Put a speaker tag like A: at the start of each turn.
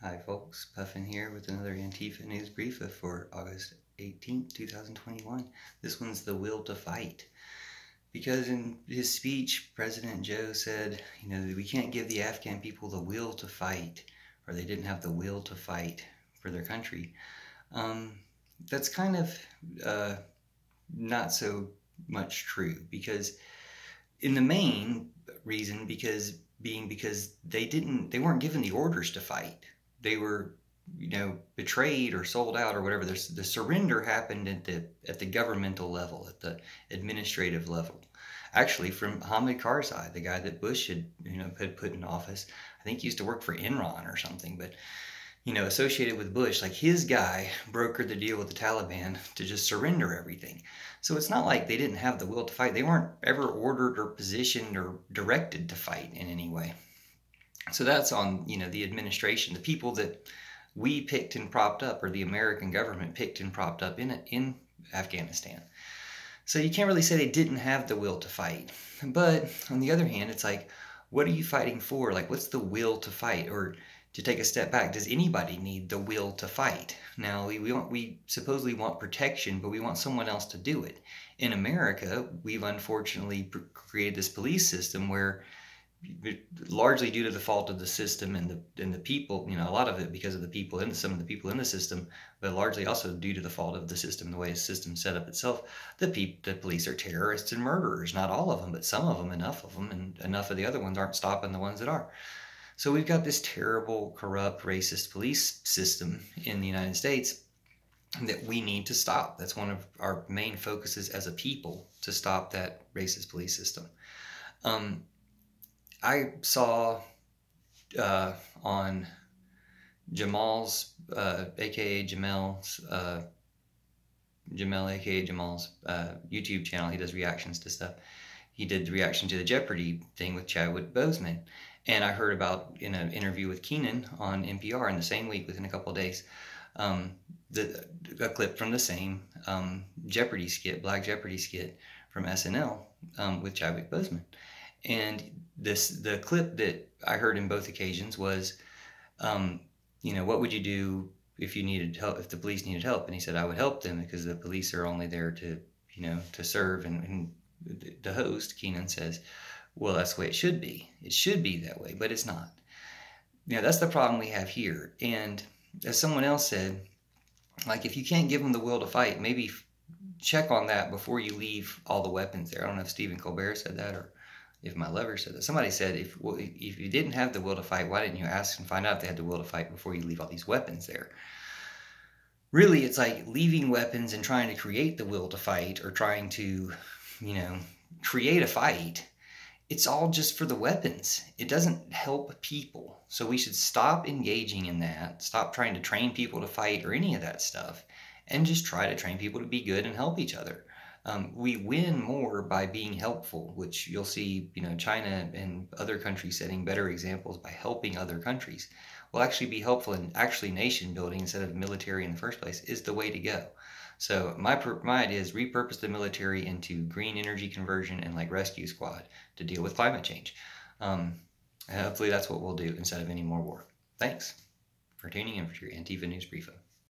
A: Hi folks, Puffin here with another Antifa News Briefa for August 18th, 2021. This one's the will to fight. Because in his speech, President Joe said, that we can't give the Afghan people the will to fight, or they didn't have the will to fight for their country. That's kind of not so much true, because in the main reason, because they weren't given the orders to fight. They were, betrayed or sold out or whatever. The surrender happened at the governmental level, at the administrative level. Actually, from Hamid Karzai, the guy that Bush had put in office. I think he used to work for Enron or something, but associated with Bush, like his guy brokered the deal with the Taliban to just surrender everything. So it's not like they didn't have the will to fight. They weren't ever ordered or positioned or directed to fight in any way. So that's on, the administration, the people that we picked and propped up, or the American government picked and propped up in Afghanistan. So you can't really say they didn't have the will to fight. But on the other hand, it's like, what are you fighting for? Like, what's the will to fight? Or to take a step back, does anybody need the will to fight? Now, we supposedly want protection, but we want someone else to do it. In America, we've unfortunately created this police system where, largely due to the fault of the system and the people, a lot of it because of the people and some of the people in the system, but largely also due to the fault of the system, the way the system set up itself. The police are terrorists and murderers. Not all of them, but some of them, enough of them, and enough of the other ones aren't stopping the ones that are. So we've got this terrible, corrupt, racist police system in the United States that we need to stop. That's one of our main focuses as a people, to stop that racist police system. I saw on Jamal's, aka Jamel's, Jamel, aka Jamal's YouTube channel. He does reactions to stuff. He did the reaction to the Jeopardy thing with Chadwick Boseman. And I heard about, in an interview with Keenan on NPR in the same week, within a couple of days, a clip from the same Jeopardy skit, Black Jeopardy skit from SNL with Chadwick Boseman. And the clip that I heard in both occasions was, what would you do if you needed help, if the police needed help? And he said, I would help them because the police are only there to, to serve. And the host, Keenan, says, well, that's the way it should be. It should be that way, but it's not. That's the problem we have here. And as someone else said, like, if you can't give them the will to fight, maybe check on that before you leave all the weapons there. I don't know if Stephen Colbert said that, or if my lover said that. Somebody said, if you didn't have the will to fight, why didn't you ask and find out if they had the will to fight before you leave all these weapons there? Really, it's like leaving weapons and trying to create the will to fight, or trying to, create a fight. It's all just for the weapons. It doesn't help people. So we should stop engaging in that, stop trying to train people to fight or any of that stuff, and just try to train people to be good and help each other. We win more by being helpful, which you'll see, China and other countries setting better examples by helping other countries. Will actually be helpful in actually nation building instead of military in the first place is the way to go. So my idea is repurpose the military into green energy conversion and like rescue squad to deal with climate change. And hopefully that's what we'll do instead of any more war. Thanks for tuning in for your Antifa News Briefa.